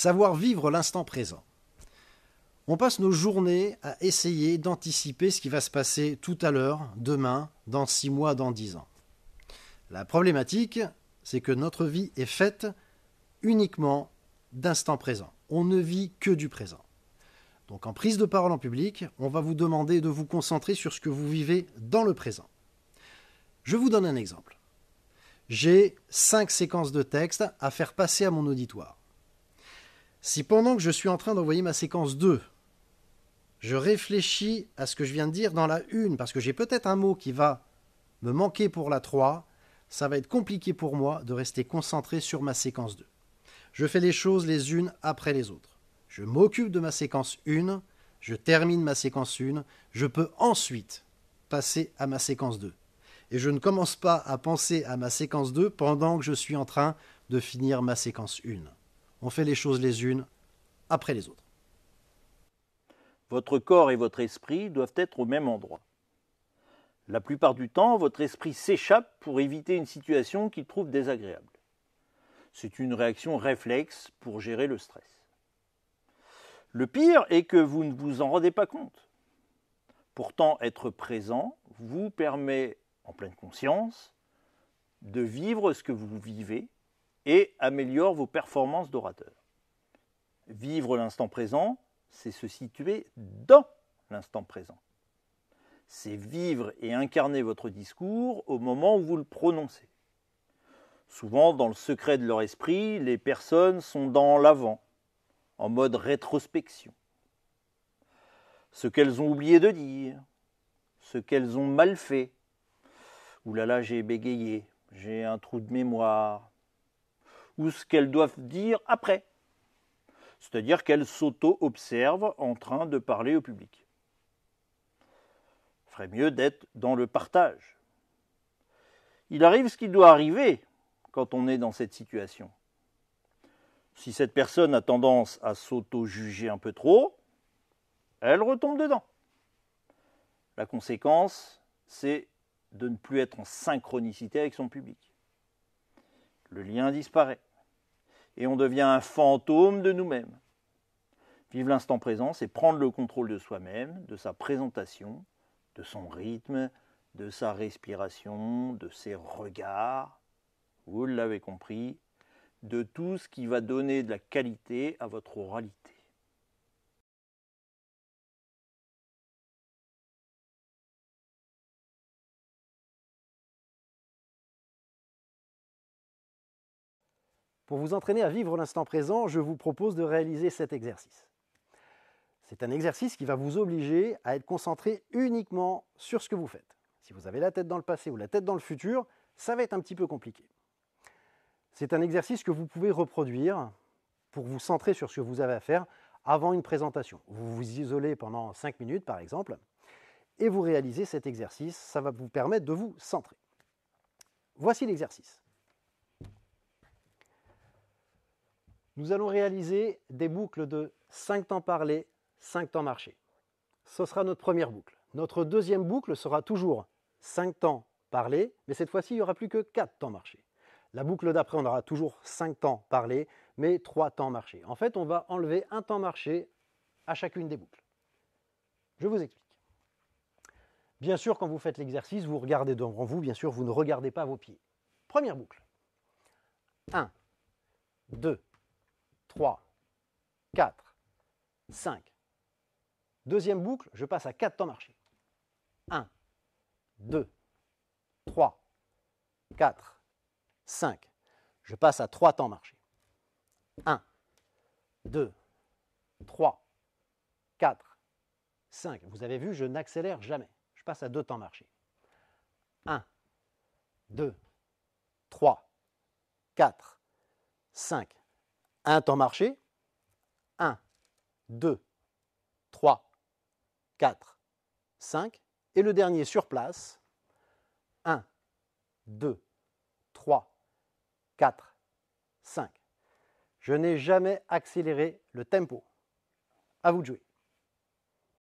Savoir vivre l'instant présent. On passe nos journées à essayer d'anticiper ce qui va se passer tout à l'heure, demain, dans 6 mois, dans 10 ans. La problématique, c'est que notre vie est faite uniquement d'instant présent. On ne vit que du présent. Donc en prise de parole en public, on va vous demander de vous concentrer sur ce que vous vivez dans le présent. Je vous donne un exemple. J'ai 5 séquences de texte à faire passer à mon auditoire. Si pendant que je suis en train d'envoyer ma séquence 2, je réfléchis à ce que je viens de dire dans la 1, parce que j'ai peut-être un mot qui va me manquer pour la 3, ça va être compliqué pour moi de rester concentré sur ma séquence 2. Je fais les choses les unes après les autres. Je m'occupe de ma séquence 1, je termine ma séquence 1, je peux ensuite passer à ma séquence 2. Et je ne commence pas à penser à ma séquence 2 pendant que je suis en train de finir ma séquence 1. On fait les choses les unes après les autres. Votre corps et votre esprit doivent être au même endroit. La plupart du temps, votre esprit s'échappe pour éviter une situation qu'il trouve désagréable. C'est une réaction réflexe pour gérer le stress. Le pire est que vous ne vous en rendez pas compte. Pourtant, être présent vous permet, en pleine conscience, de vivre ce que vous vivez et améliore vos performances d'orateur. Vivre l'instant présent, c'est se situer dans l'instant présent. C'est vivre et incarner votre discours au moment où vous le prononcez. Souvent, dans le secret de leur esprit, les personnes sont dans l'avant, en mode rétrospection. Ce qu'elles ont oublié de dire, ce qu'elles ont mal fait. Ouh là là, j'ai bégayé, j'ai un trou de mémoire. Ou ce qu'elles doivent dire après. C'est-à-dire qu'elles s'auto-observent en train de parler au public. Il ferait mieux d'être dans le partage. Il arrive ce qui doit arriver quand on est dans cette situation. Si cette personne a tendance à s'auto-juger un peu trop, elle retombe dedans. La conséquence, c'est de ne plus être en synchronicité avec son public. Le lien disparaît et on devient un fantôme de nous-mêmes. Vivre l'instant présent, c'est prendre le contrôle de soi-même, de sa présentation, de son rythme, de sa respiration, de ses regards. Vous l'avez compris, de tout ce qui va donner de la qualité à votre oralité. Pour vous entraîner à vivre l'instant présent, je vous propose de réaliser cet exercice. C'est un exercice qui va vous obliger à être concentré uniquement sur ce que vous faites. Si vous avez la tête dans le passé ou la tête dans le futur, ça va être un petit peu compliqué. C'est un exercice que vous pouvez reproduire pour vous centrer sur ce que vous avez à faire avant une présentation. Vous vous isolez pendant 5 minutes par exemple et vous réalisez cet exercice, ça va vous permettre de vous centrer. Voici l'exercice. Nous allons réaliser des boucles de 5 temps parlé, 5 temps marché. Ce sera notre première boucle. Notre deuxième boucle sera toujours 5 temps parlé, mais cette fois-ci, il n'y aura plus que 4 temps marché. La boucle d'après, on aura toujours 5 temps parlé, mais 3 temps marché. En fait, on va enlever un temps marché à chacune des boucles. Je vous explique. Bien sûr, quand vous faites l'exercice, vous regardez devant vous. Bien sûr, vous ne regardez pas vos pieds. Première boucle. 1, 2, 3, 4, 5. Deuxième boucle, je passe à 4 temps marché. 1, 2, 3, 4, 5. Je passe à 3 temps marché. 1, 2, 3, 4, 5. Vous avez vu, je n'accélère jamais. Je passe à 2 temps marché. 1, 2, 3, 4, 5. Un temps marché. 1, 2, 3, 4, 5. Et le dernier sur place. 1, 2, 3, 4, 5. Je n'ai jamais accéléré le tempo. À vous de jouer.